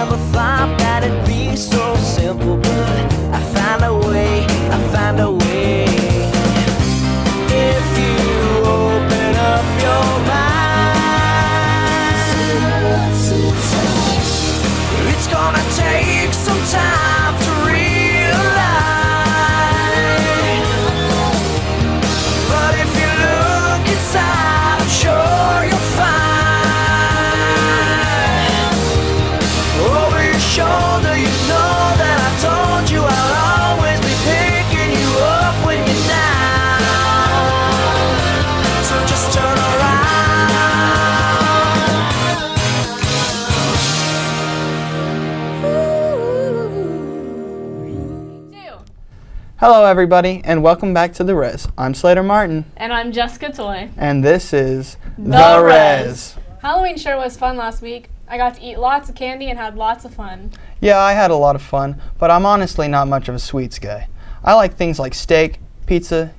never thought that it'd be so simple, but I find a way, I find a way. If you open up your mind, it's gonna take some time to realize, but if you look inside, I'm sure you'll find. Over your shoulder, you know that I told you I'll always be picking you up when you're down. So just turn around. Hello everybody, and welcome back to The Res. I'm Slater Martin. And I'm Jessica Toy. And this is The Res. Halloween sure was fun last week. I got to eat lots of candy and had lots of fun. Yeah, I had a lot of fun, but I'm honestly not much of a sweets guy. I like things like steak, pizza,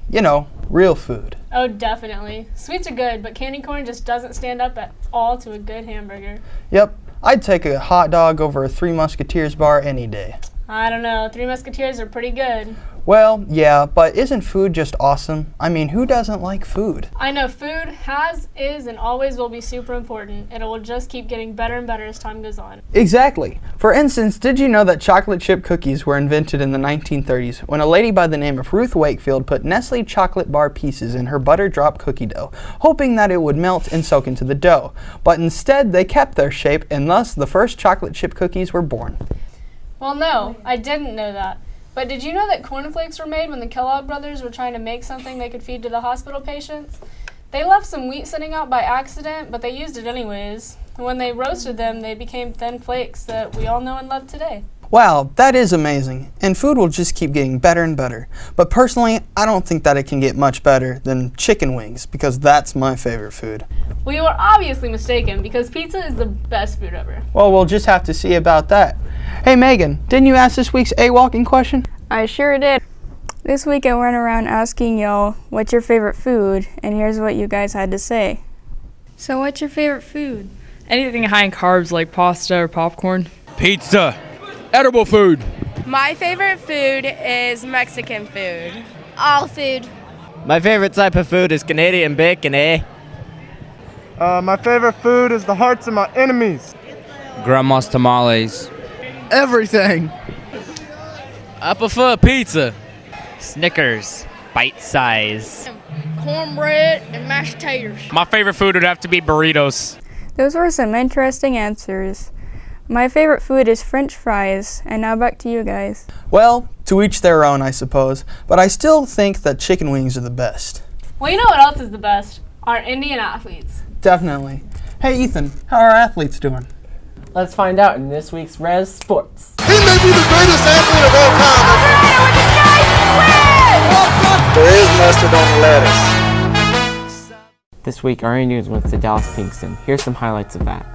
real food. Oh, definitely. Sweets are good, but candy corn just doesn't stand up at all to a good hamburger. Yep, I'd take a hot dog over a Three Musketeers bar any day. I don't know. Three Musketeers are pretty good. Well, yeah, but isn't food just awesome? I mean, who doesn't like food? I know food is, and always will be super important. It will just keep getting better and better as time goes on. Exactly. For instance, did you know that chocolate chip cookies were invented in the 1930s when a lady by the name of Ruth Wakefield put Nestle chocolate bar pieces in her butter drop cookie dough, hoping that it would melt and soak into the dough. But instead, they kept their shape, and thus the first chocolate chip cookies were born. Well, no, I didn't know that. But did you know that cornflakes were made when the Kellogg brothers were trying to make something they could feed to the hospital patients? They left some wheat sitting out by accident, but they used it anyways. And when they roasted them, they became thin flakes that we all know and love today. Wow, that is amazing. And food will just keep getting better and better. But personally, I don't think that it can get much better than chicken wings, because that's my favorite food. Well, you are obviously mistaken, because pizza is the best food ever. Well, we'll just have to see about that. Hey Megan, didn't you ask this week's A-Walking question? I sure did. This week I went around asking y'all what's your favorite food, and here's what you guys had to say. So what's your favorite food? Anything high in carbs like pasta or popcorn. Pizza. Edible food. My favorite food is Mexican food. All food. My favorite type of food is Canadian bacon, eh? My favorite food is the hearts of my enemies. Grandma's tamales. Everything. I prefer pizza. Snickers. Bite size. Cornbread and mashed taters. My favorite food would have to be burritos. Those were some interesting answers. My favorite food is French fries, and now back to you guys. Well, to each their own, I suppose, but I still think that chicken wings are the best. Well, you know what else is the best? Our Indian athletes. Definitely. Hey Ethan, how are our athletes doing? Let's find out in this week's Res Sports. He may be the greatest athlete of all time. There is mustard on the lettuce. This week, our Indians went to Dallas Pinkston. Here's some highlights of that.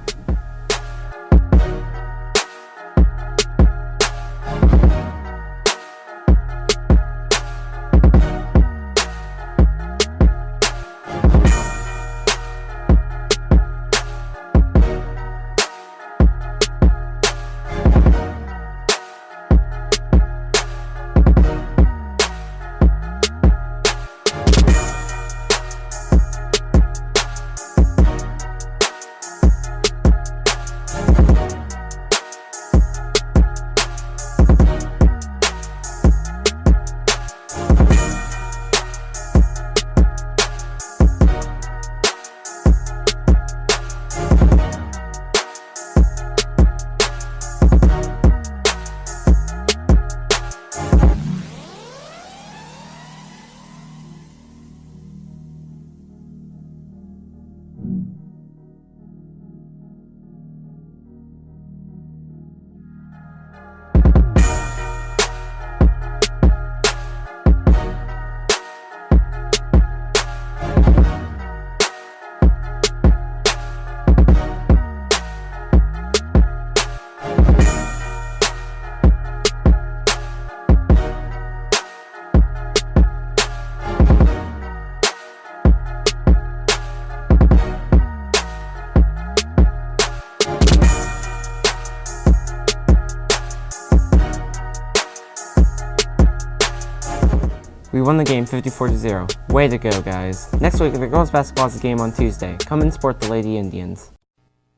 We won the game 54-0. Way to go, guys. Next week, the girls' basketball is a game on Tuesday. Come and support the Lady Indians.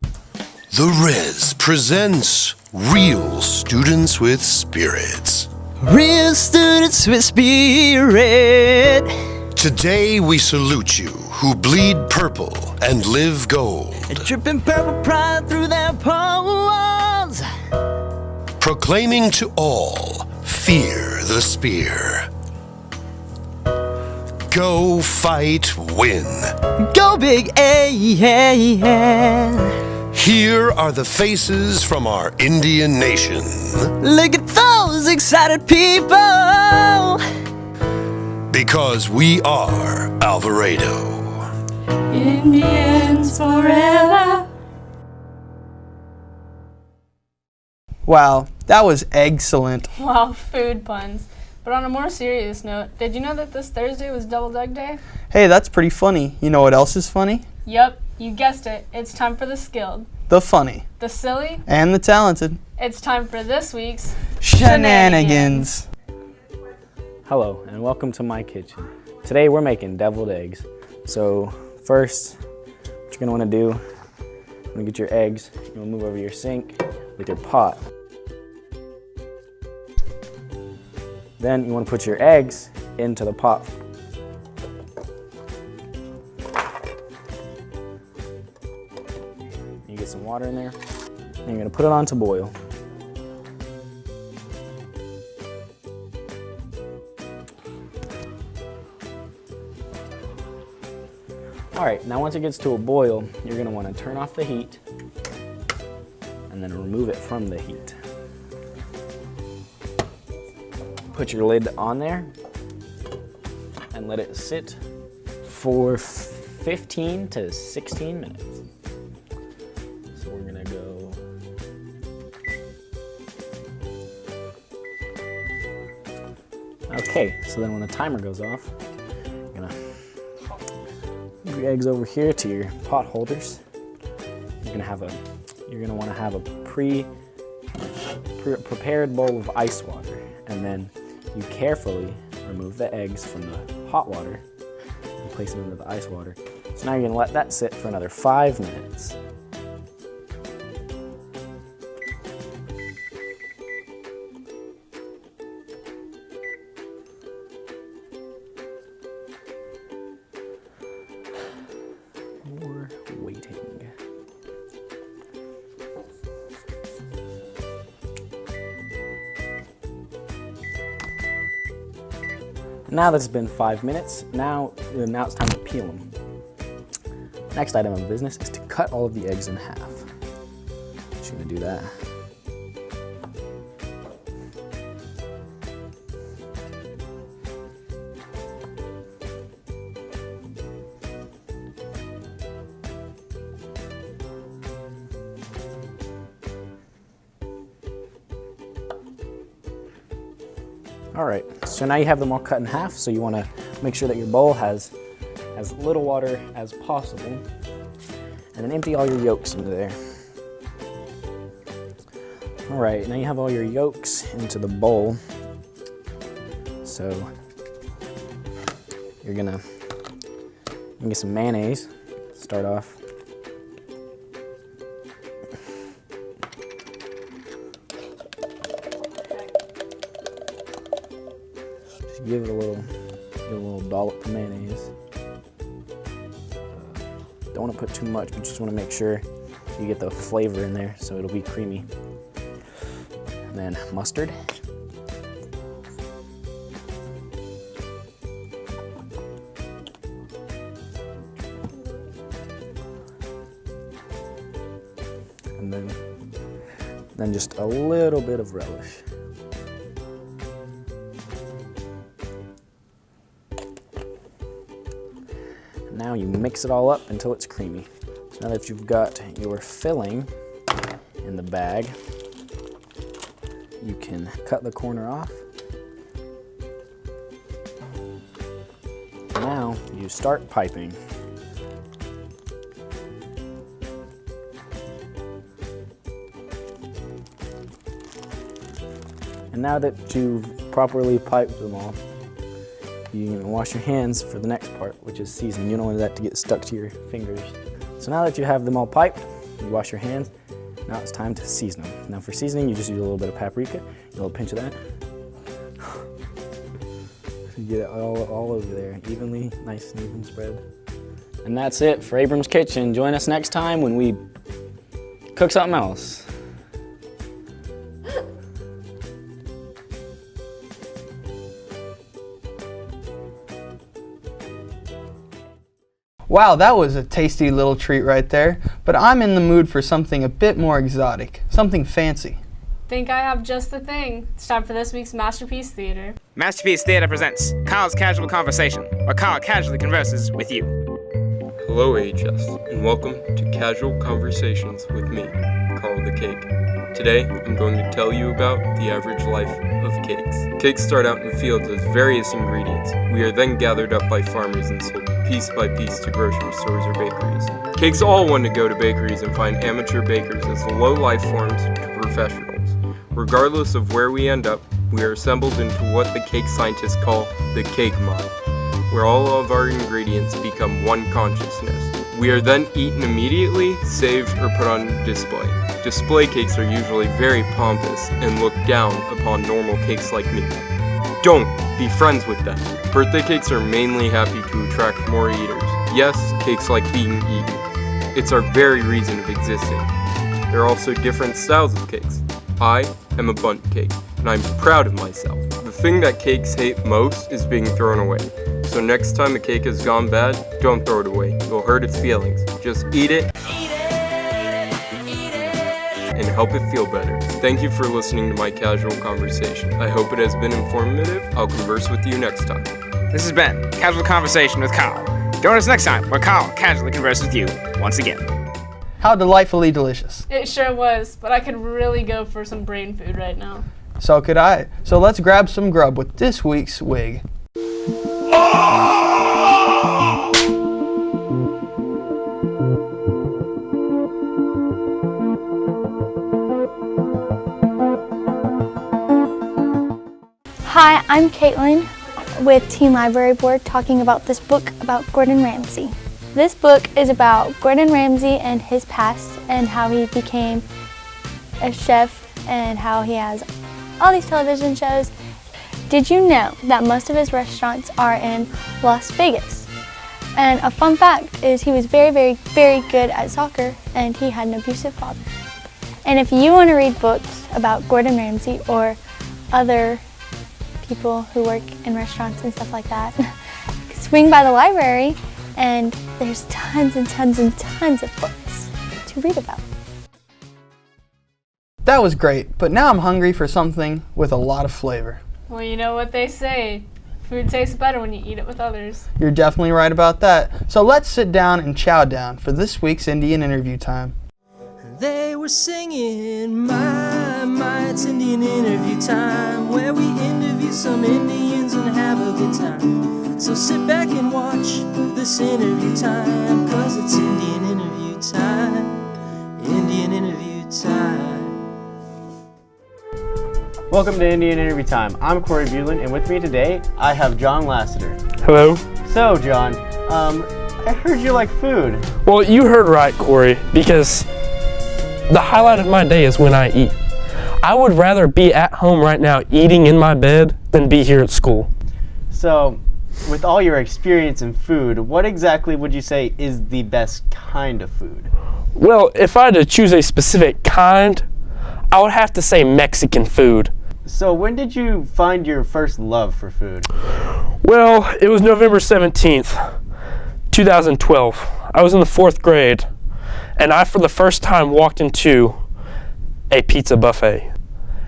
The Res presents Real Students with Spirits. Real students with spirit. Today we salute you who bleed purple and live gold. Dripping purple pride through their pores. Proclaiming to all, fear the spear. Go fight, win. Go big, Here are the faces from our Indian nation. Look at those excited people. Because we are Alvarado. Indians forever. Wow, that was excellent. Wow, food puns. But on a more serious note, did you know that this Thursday was Deviled Egg Day? Hey, that's pretty funny. You know what else is funny? Yup, you guessed it. It's time for the skilled, The funny. the silly. And the talented. It's time for this week's Shenanigans. Hello and welcome to my kitchen. Today we're making deviled eggs. So first, what you're gonna wanna do, you're gonna get your eggs, you're gonna move over your sink with your pot. Then you wanna put your eggs into the pot. You get some water in there, and you're gonna put it on to boil. All right, now once it gets to a boil, you're gonna wanna turn off the heat and then remove it from the heat. Put your lid on there and let it sit for 15 to 16 minutes. So we're gonna go okay, so then when the timer goes off, you're gonna move your eggs over here to your pot holders. You're gonna want to have a prepared bowl of ice water, and then you carefully remove the eggs from the hot water and place them into the ice water. So now you're gonna let that sit for another 5 minutes. We're waiting. Now that it's been 5 minutes, now it's time to peel them. Next item of business is to cut all of the eggs in half. Just gonna do that. All right, so now you have them all cut in half, so you wanna make sure that your bowl has as little water as possible, and then empty all your yolks into there. All right, now you have all your yolks into the bowl, so you're gonna get some mayonnaise, start off. Give it a little dollop of mayonnaise. Don't want to put too much, but just want to make sure you get the flavor in there so it'll be creamy. And then mustard. And then just a little bit of relish. Now you mix it all up until it's creamy. So now that you've got your filling in the bag, you can cut the corner off. Now you start piping. And now that you've properly piped them all, you wash your hands for the next part, which is seasoning. You don't want that to get stuck to your fingers. So now that you have them all piped, you wash your hands. Now it's time to season them. Now for seasoning, you just use a little bit of paprika, a little pinch of that. You get it all over there, evenly, nice and even spread. And that's it for Abram's Kitchen. Join us next time when we cook something else. Wow, that was a tasty little treat right there, but I'm in the mood for something a bit more exotic, something fancy. Think I have just the thing. It's time for this week's Masterpiece Theater. Masterpiece Theater presents Kyle's Casual Conversation, where Kyle casually converses with you. Hello, AHS, and welcome to Casual Conversations with me, Carl the Cake. Today, I'm going to tell you about the average life of cakes. Cakes start out in fields as various ingredients. We are then gathered up by farmers and sold piece by piece to grocery stores or bakeries. Cakes all want to go to bakeries and find amateur bakers as the low life forms to professionals. Regardless of where we end up, we are assembled into what the cake scientists call the cake mind, where all of our ingredients become one consciousness. We are then eaten immediately, saved, or put on display. Display cakes are usually very pompous and look down upon normal cakes like me. Don't be friends with them. Birthday cakes are mainly happy to attract more eaters. Yes, cakes like being eaten. It's our very reason of existing. There are also different styles of cakes. I am a bundt cake, and I'm proud of myself. The thing that cakes hate most is being thrown away. So next time a cake has gone bad, don't throw it away. You'll hurt its feelings. Just eat it and help it feel better. Thank you for listening to my casual conversation. I hope it has been informative. I'll converse with you next time. This has been Casual Conversation with Kyle. Join us next time, where Kyle casually converses with you once again. How delightfully delicious. It sure was, but I could really go for some brain food right now. So could I. So let's grab some grub with this week's wig. Hi, I'm Caitlin with Teen Library Board talking about this book about Gordon Ramsay. This book is about Gordon Ramsay and his past and how he became a chef and how he has all these television shows. Did you know that most of his restaurants are in Las Vegas? And a fun fact is he was very, very, very good at soccer and he had an abusive father. And if you want to read books about Gordon Ramsay or other people who work in restaurants and stuff like that, swing by the library and there's tons and tons and tons of books to read about. That was great, but now I'm hungry for something with a lot of flavor. Well, you know what they say. Food tastes better when you eat it with others. You're definitely right about that. So let's sit down and chow down for this week's Indian interview time. They were singing, my, it's Indian interview time, where we interview some Indians and have a good time. So sit back and watch this interview time, 'cause it's Indian interview time, Indian interview time. Welcome to Indian Interview Time. I'm Corey Bueland, and with me today, I have John Lassiter. Hello. So, John, I heard you like food. Well, you heard right, Corey, because the highlight of my day is when I eat. I would rather be at home right now eating in my bed than be here at school. So, with all your experience in food, what exactly would you say is the best kind of food? Well, if I had to choose a specific kind, I would have to say Mexican food. So when did you find your first love for food? Well, it was November 17th, 2012. I was in the 4th grade, and I for the first time walked into a pizza buffet.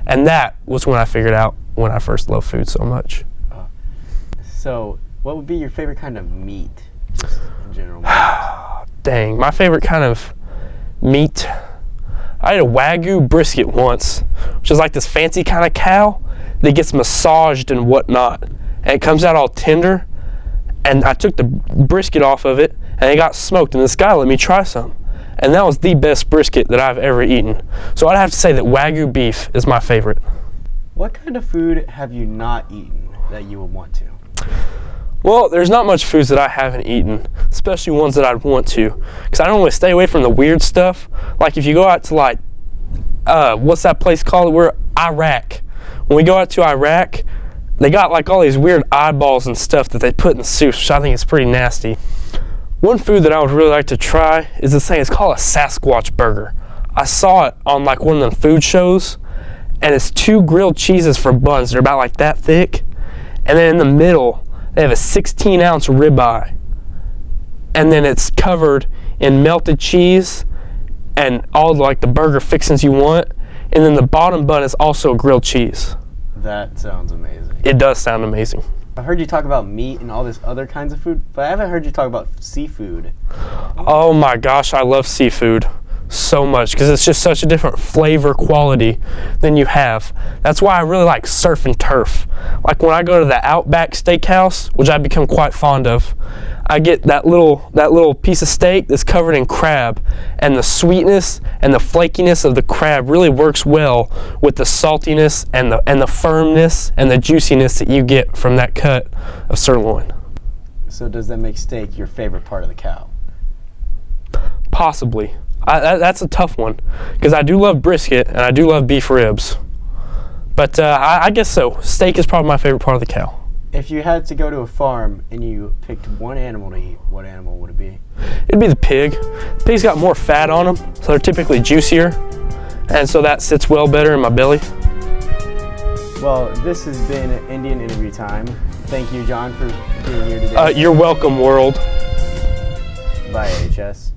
And that was when I figured out when I first loved food so much. So what would be your favorite kind of meat, just in general? Dang, my favorite kind of meat, I had a Wagyu brisket once, which is like this fancy kind of cow that gets massaged and whatnot. And it comes out all tender. And I took the brisket off of it and it got smoked. And this guy let me try some. And that was the best brisket that I've ever eaten. So I'd have to say that Wagyu beef is my favorite. What kind of food have you not eaten that you would want to? Well, there's not much foods that I haven't eaten, especially ones that I'd want to, because I don't really stay away from the weird stuff. Like if you go out to like, what's that place called? We're Iraq. When we go out to Iraq, they got like all these weird eyeballs and stuff that they put in the soups, which I think is pretty nasty. One food that I would really like to try is this thing. It's called a Sasquatch burger. I saw it on like one of the food shows, and it's 2 grilled cheeses for buns. They're about like that thick, and then in the middle they have a 16-ounce ribeye, and then it's covered in melted cheese and all like the burger fixings you want, and then the bottom bun is also grilled cheese. That sounds amazing. It does sound amazing. I've heard you talk about meat and all this other kinds of food, but I haven't heard you talk about seafood. Oh my gosh, I love seafood so much because it's just such a different flavor quality than you have. That's why I really like surf and turf. Like when I go to the Outback Steakhouse, which I've become quite fond of, I get that little piece of steak that's covered in crab, and the sweetness and the flakiness of the crab really works well with the saltiness and the firmness and the juiciness that you get from that cut of sirloin. So does that make steak your favorite part of the cow? Possibly. That's a tough one because I do love brisket and I do love beef ribs, but I guess so. Steak is probably my favorite part of the cow. If you had to go to a farm and you picked one animal to eat, what animal would it be? It'd be the pig. The pig's got more fat on them, so they're typically juicier, and so that sits well better in my belly. Well, this has been Indian Interview Time. Thank you, John, for being here today. You're welcome, world. Bye, HS.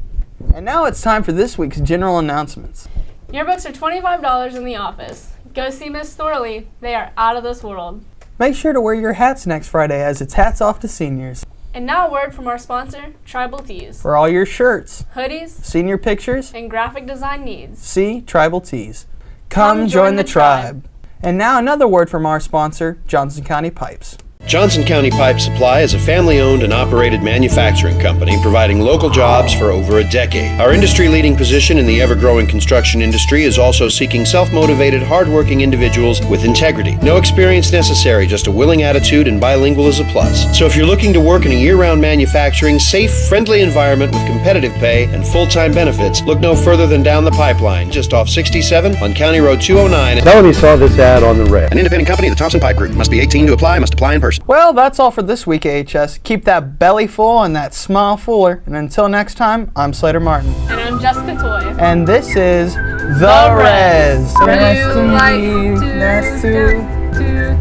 And now it's time for this week's general announcements. Yearbooks are $25 in the office. Go see Miss Thorley. They are out of this world. Make sure to wear your hats next Friday as it's hats off to seniors. And now a word from our sponsor, Tribal Tees. For all your shirts, hoodies, senior pictures, and graphic design needs. see Tribal Tees. Come join the tribe. And now another word from our sponsor, Johnson County Pipes. Johnson County Pipe Supply is a family-owned and operated manufacturing company providing local jobs for over a decade. Our industry-leading position in the ever-growing construction industry is also seeking self-motivated, hard-working individuals with integrity. No experience necessary, just a willing attitude, and bilingual is a plus. So if you're looking to work in a year-round manufacturing, safe, friendly environment with competitive pay and full-time benefits, look no further than down the pipeline, just off 67 on County Road 209. Melanie saw this ad on the red. An independent company, the Thompson Pipe Group. Must be 18 to apply, must apply in person. Well, that's all for this week, AHS. Keep that belly full and that smile fuller. And until next time, I'm Slater Martin. And I'm Jessica Toy. And this is The Res. Nice to meet you. Nice to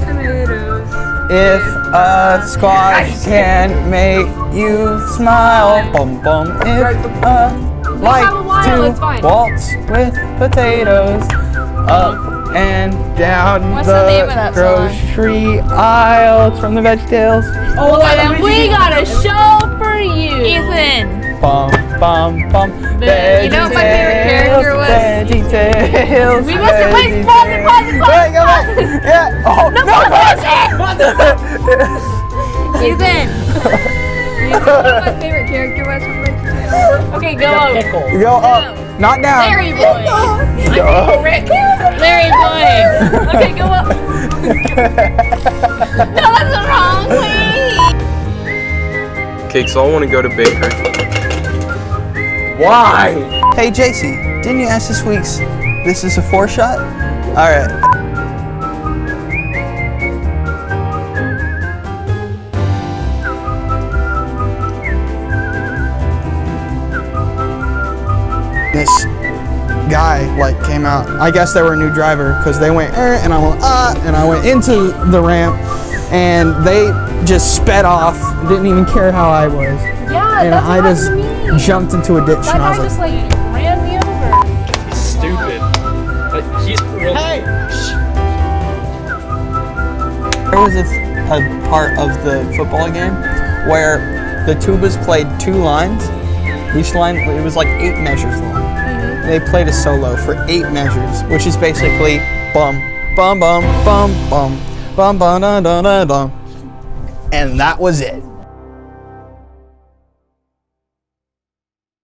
tomatoes. If a squash can make you smile, bum bum. If like to waltz with potatoes, up and down the grocery aisle. It's from the VeggieTales. Oh, and we got a show for you, Ethan. Bum bum bum. You know what my favorite character was? VeggieTales. We must have played pause. Wait, go back. Yeah. Oh No, Ethan. You know what my favorite character was from VeggieTales? Okay, go up. Go up. Not down. Larry boy. Go up. Larry boy. Okay, go up. No, that's the wrong way. Cakes all want to go to Baker. Why? Hey, JC, didn't you ask this week's This Is a 4-Shot? All right. This guy came out. I guess they were a new driver because they went and I went and I went into the ramp and they just sped off. Didn't even care how I was. Yeah, and that's I what just happened to me. jumped into a ditch That and I guy was just like, ran me over. He's stupid. He's real. Hey! There was a part of the football game where the tubas played 2 lines. Each line, it was like 8 measures long. They played a solo for 8 measures, which is basically bum, bum, bum, bum, bum, bum, bum, dum, dum, dum, dum. And that was it.